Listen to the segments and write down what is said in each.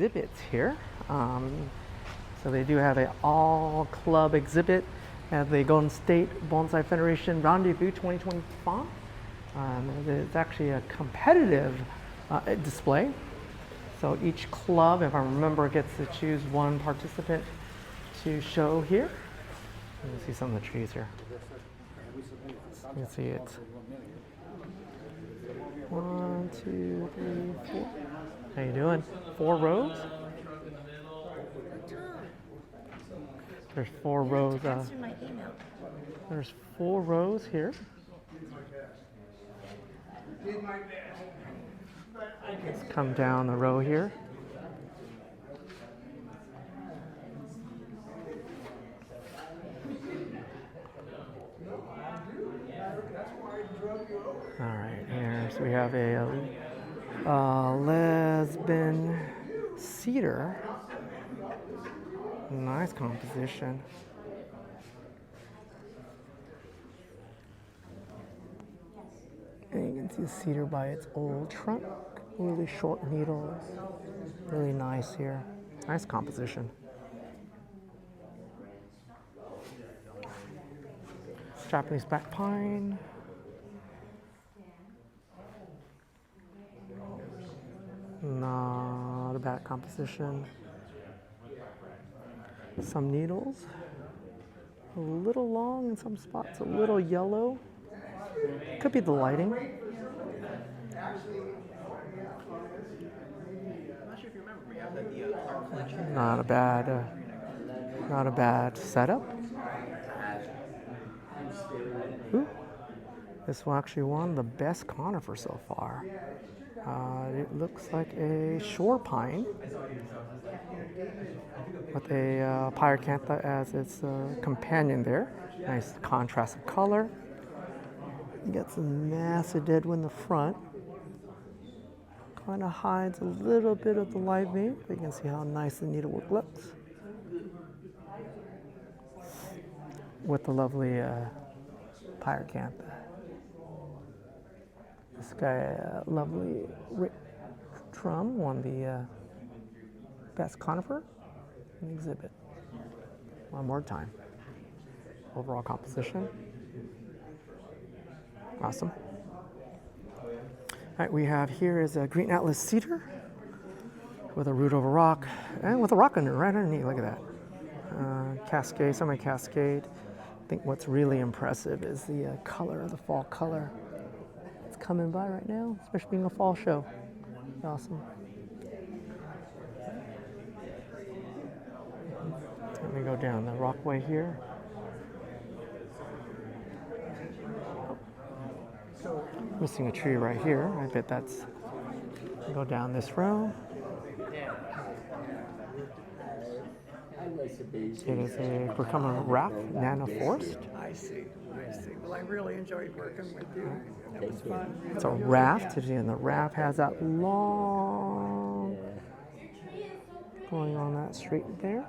exhibits here. So they do have an all club exhibit at the Golden State Bonsai Federation Rendezvous 2025. It's actually a competitive display. So each club, if I remember, gets to choose one participant to show here. You can see some of the trees here. You can see it. 1, 2, 3, 4. How you doing? 4 rows? There's 4 rows. There's 4 rows here. Let's come down the row here. All right, here so we have a lesbian cedar. Nice composition. And you can see the cedar by its old trunk. Really short needles. Really nice here. Nice composition. Japanese black pine. Not a bad composition. Some needles. A little long in some spots, a little yellow. Could be the lighting. I'm not sure if you remember, we have the art collection. Not a bad setup. Ooh. This one actually won the best conifer so far. It looks like a shore pine with a pyracantha as its companion there. Nice contrast of color. You got some massive deadwood in the front. Kind of hides a little bit of the live vein, but you can see how nice the needlework looks. With the lovely pyracantha. This guy, lovely Rick Trum, won the best conifer in the exhibit. One more time. Overall composition. Awesome. All right, we have here is a green atlas cedar with a root over rock and with a rock under right underneath. Look at that. Cascade, semi-cascade. I think what's really impressive is the color, the fall color. It's coming by right now, especially being a fall show. Awesome. Let me go down the rockway here. Missing a tree right here. I bet that's. Go down this row. It is a Baikoen Bonsai Nano Forest. I see. Well, I really enjoyed working with you. It was fun. It's a raft, and the raft has that long going on that street there.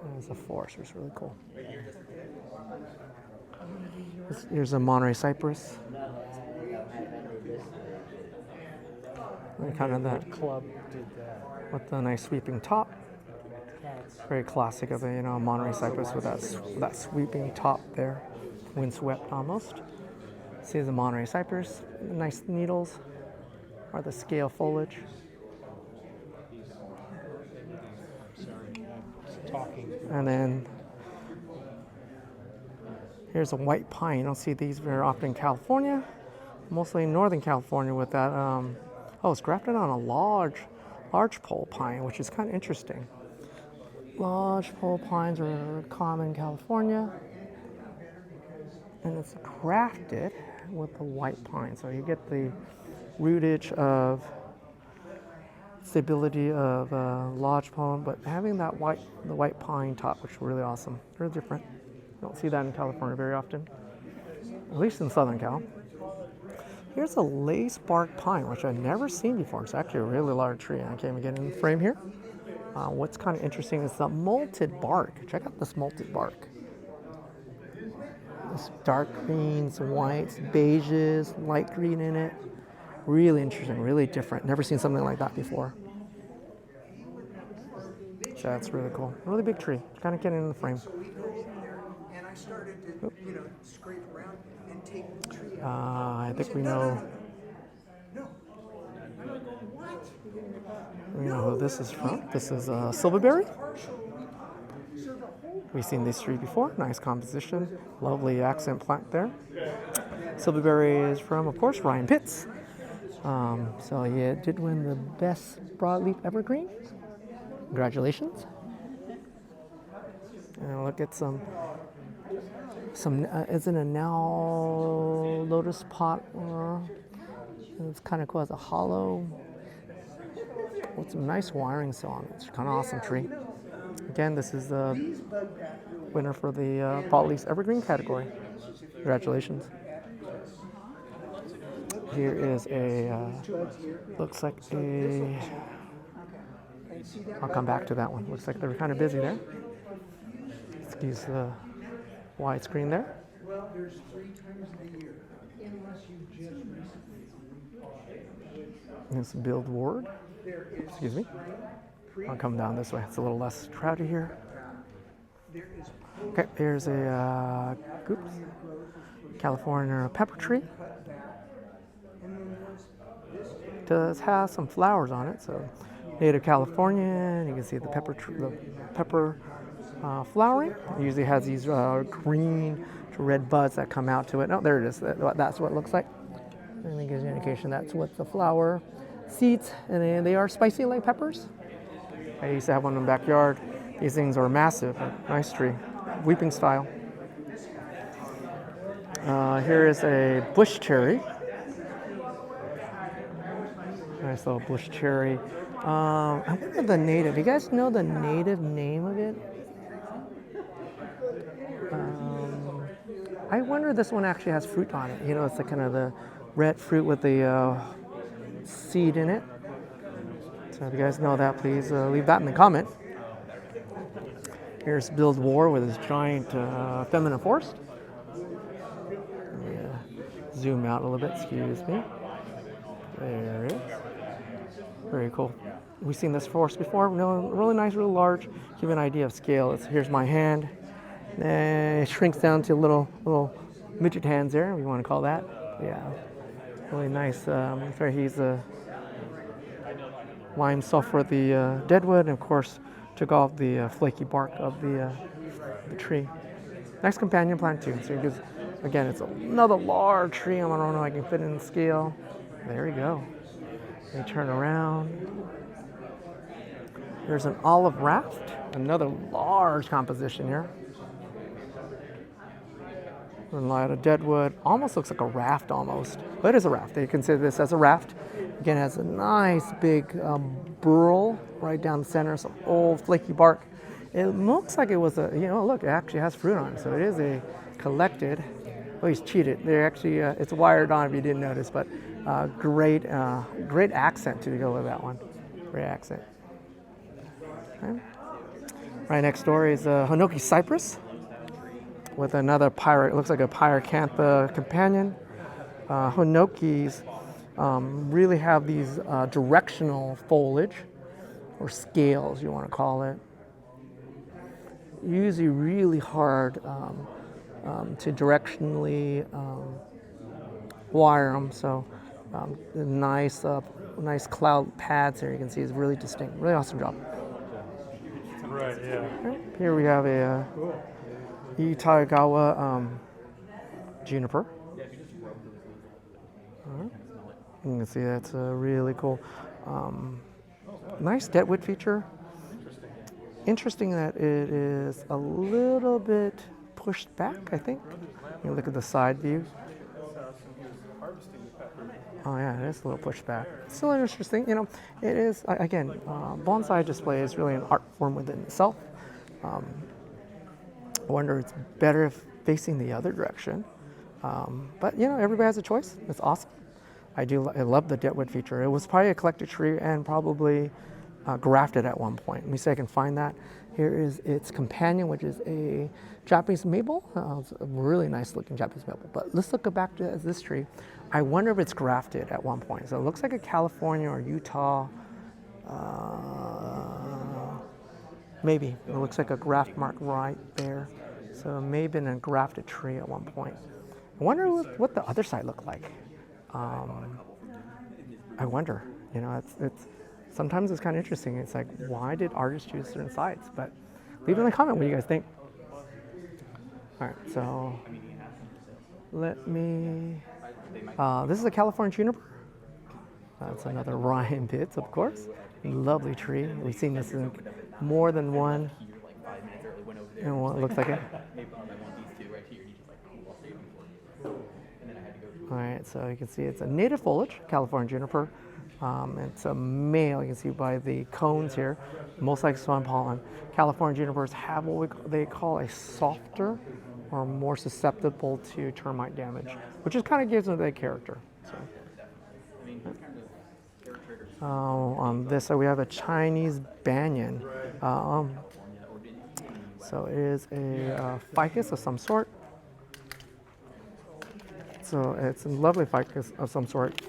And it's a forest, it's really cool. Here's a Monterey cypress. And kind of that club with the nice sweeping top. Very classic of a Monterey cypress with that sweeping top there, windswept almost. See the Monterey cypress, nice needles, or the scale foliage. And then here's a white pine. You don't see these very often in California, mostly in Northern California with that. It's grafted on a large pole pine, which is kind of interesting. Large pole pines are common in California, and it's grafted with the white pine. So you get the rootage of stability of lodge pole, but having the white pine top, which is really awesome. They're different. You don't see that in California very often, at least in Southern Cal. Here's a lace bark pine, which I've never seen before. It's actually a really large tree. I can't even get in the frame here. What's kind of interesting is the molted bark. Check out this molted bark. It's dark greens, whites, beiges, light green in it. Really interesting, really different. Never seen something like that before. That's really cool. Really big tree. Kind of getting in the frame. So we go in there, and I started to, scrape around and take the tree out. I And think said, we no, know. no, no, no. No. I'm like, what? We know who this is from. This is Silverberry. Partial. So the whole We've seen this tree before. Nice composition. Lovely accent plant there. Silverberry is from, of course, Ryan Pitts. So he did win the best broadleaf evergreen. Congratulations. And look at some isn't a now lotus pot. It's kind of cool. It's a hollow with some nice wiring still on it. It's kind of awesome tree. Again, this is the winner for the broadleaf evergreen category. Congratulations. Here is a, looks like a, I'll come back to that one. Looks like they're kind of busy there. Excuse the widescreen there. Well, there's 3 times a year, unless you just recently. It's Build Ward. Excuse me. I'll come down this way. It's a little less crowded here. Okay, here's a California pepper tree. Does have some flowers on it, so native Californian. You can see the pepper flowering. It usually has these green to red buds that come out to it. Oh, there it is. That's what it looks like. And it gives you an indication that's what the flower seeds, and they are spicy like peppers. I used to have one in the backyard. These things are massive. Nice tree, weeping style. Here is a bush cherry. Nice little bush cherry. I wonder the native. You guys know the native name of it? I wonder if this one actually has fruit on it. It's the kind of the red fruit with the seed in it. So if you guys know that, please leave that in the comment. Here's Build War with his giant feminine forest. Zoom out a little bit, excuse me. There it is. Very cool. We've seen this forest before. No, really nice, really large. Give you an idea of scale. Here's my hand. And it shrinks down to little midget hands there, if you want to call that. Yeah, really nice. He's lime sulfur with the deadwood, and of course took off the flaky bark of the tree. Nice companion plant too. So because again, it's another large tree. I don't know if I can fit in the scale. There we go. They turn around. There's an olive raft, another large composition here. A lot of deadwood. Almost looks like a raft almost. But it is a raft. You consider this as a raft. Again, it has a nice big burl right down the center, some old flaky bark. It looks like it was look, it actually has fruit on it. So it is a collected. Oh, he's cheated. They're actually, it's wired on if you didn't notice, but great accent to go with that one. Great accent. Okay. Right next door is Hinoki cypress with another it looks like a pyracantha companion. Hinokis really have these directional foliage, or scales, you want to call it. Usually really hard to directionally wire them. So nice cloud pads here. You can see it's really distinct. Really awesome job. Right. Yeah. Here we have a Itagawa Juniper. You can see that's really cool. Nice deadwood feature. Interesting that it is a little bit pushed back, I think. You look at the side view. Oh yeah, it is a little pushed back. Still interesting. It is, again, bonsai display is really an art form within itself. I wonder if it's better if facing the other direction. But everybody has a choice. It's awesome. I love the deadwood feature. It was probably a collected tree and probably grafted at one point. Let me see if I can find that. Here is its companion, which is a Japanese maple. It's a really nice looking Japanese maple. But let's look back to this tree. I wonder if it's grafted at one point. So it looks like a California or Utah Maybe. It looks like a graft mark right there. So it may have been a grafted tree at one point. I wonder what the other side looked like. I wonder. You know, it's sometimes it's kind of interesting. It's like, why did artists choose certain sides? But leave in the comment what you guys think. All right, so let me. This is a California Juniper. That's another Ryan Pitts, of course. Lovely tree. We've seen this in more than one. And what it looks like it. All right, so you can see it's a native foliage, California Juniper. It's a male, you can see by the cones here, most like swan pollen. California junipers have what they call a softer or more susceptible to termite damage, which just kind of gives them that character. So. On this side we have a Chinese banyan. So it is a ficus of some sort. So it's a lovely ficus of some sort.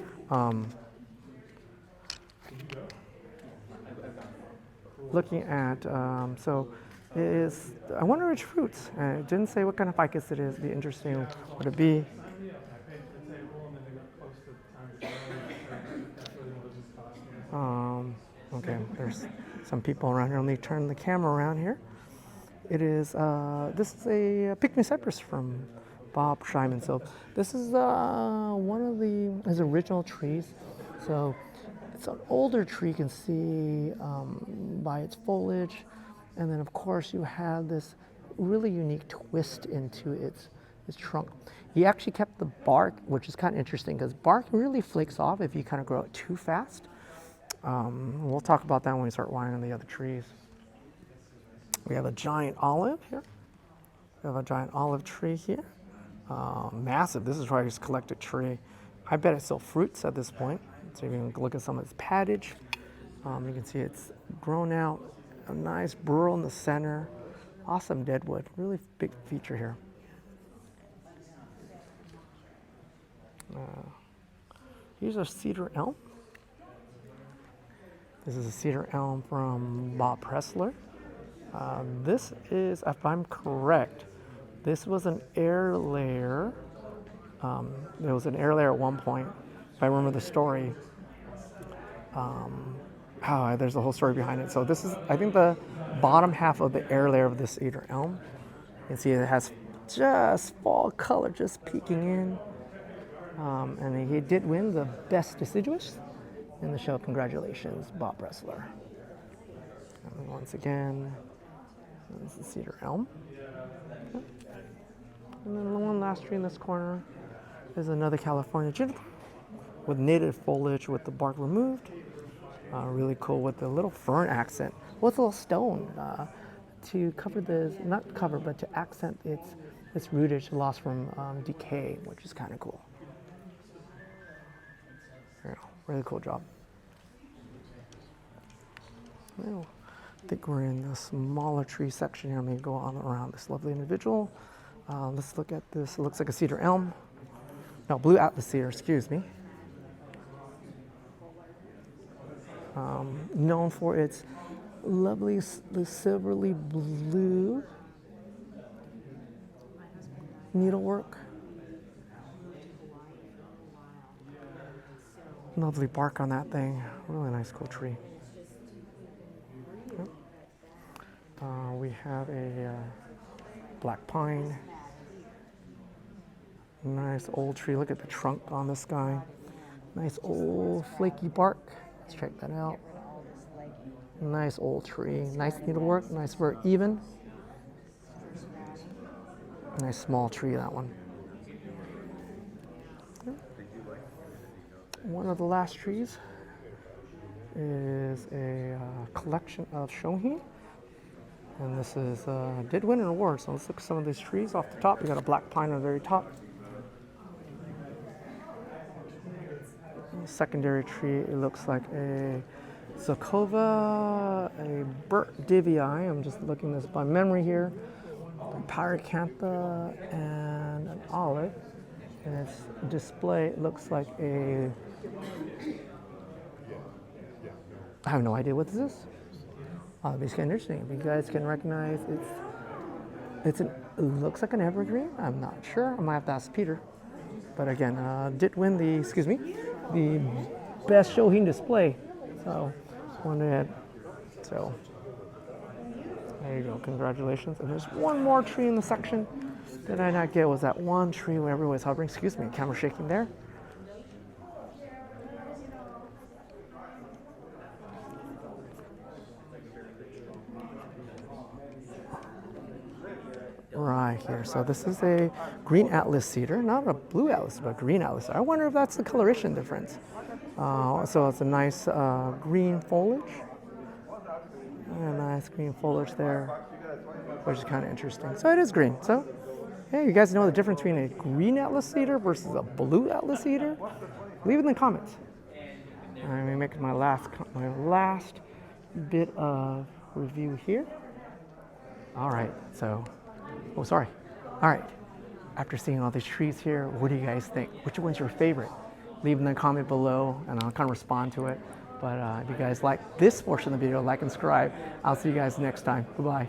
Looking at, so it is, I wonder which fruits. It didn't say what kind of ficus it is. It'd be interesting. Would it be? Okay, there's some people around here. Let me turn the camera around here. It is, this is a pygmy cypress from Bob Schreiman. So this is one of his original trees. So it's an older tree, you can see by its foliage. And then of course you have this really unique twist into its trunk. He actually kept the bark, which is kind of interesting because bark really flakes off if you kind of grow it too fast. We'll talk about that when we start winding the other trees. We have a giant olive here. We have a giant olive tree here. Massive. This is probably just a collected tree. I bet it still fruits at this point. So you can look at some of its paddage. You can see it's grown out. A nice burl in the center. Awesome deadwood. Really big feature here. Here's a cedar elm. This is a cedar elm from Bob Pressler. This is, if I'm correct, this was an air layer. There was an air layer at one point, if I remember the story. There's a whole story behind it. So this is, I think, the bottom half of the air layer of this cedar elm. You can see it has just fall color just peeking in. And he did win the best deciduous in the show. Congratulations, Bob Pressler. And once again, this is cedar elm. Okay. And then the one last tree in this corner is another California juniper with native foliage with the bark removed. Really cool with the little fern accent. Well, it's a little stone to cover this, not cover, but to accent its rootage lost from decay, which is kind of cool. Yeah, really cool job. Well, I think we're in the smaller tree section here. Let me go on around this lovely individual. Let's look at this. It looks like a cedar elm. No, blue atlas cedar, excuse me. Known for its lovely silvery blue needlework. Lovely bark on that thing. Really nice, cool tree. Okay. We have a black pine. Nice old tree. Look at the trunk on this guy. Nice old flaky bark. Let's check that out. Nice old tree. Nice needlework. Nice, very even. Nice small tree, that one. One of the last trees is a collection of shohin. And this is did win an award. So let's look at some of these trees off the top. We got a black pine on the very top. Secondary tree, it looks like a Zakova, a Burt Divii. I'm just looking this by memory here. A Pyracantha and an olive. And its display looks like a, I have no idea what this is. It's kind of interesting. If you guys can recognize it looks like an evergreen. I'm not sure. I might have to ask Peter. But again, did win the best Shohin display. So went ahead. So there you go. Congratulations. And there's one more tree in the section that I not get. Was that one tree where everyone was hovering? Excuse me, camera shaking there. Right here. So this is a green atlas cedar, not a blue atlas, but green atlas. I wonder if that's the coloration difference. So it's a nice green foliage. A nice green foliage there, which is kind of interesting. So it is green. So, hey, you guys know the difference between a green atlas cedar versus a blue atlas cedar? Leave it in the comments. I'm gonna make my last bit of review here. All right. So. Oh, sorry. All right. After seeing all these trees here, what do you guys think? Which one's your favorite? Leave in the comment below and I'll kind of respond to it. But if you guys like this portion of the video, like and subscribe. I'll see you guys next time. Goodbye.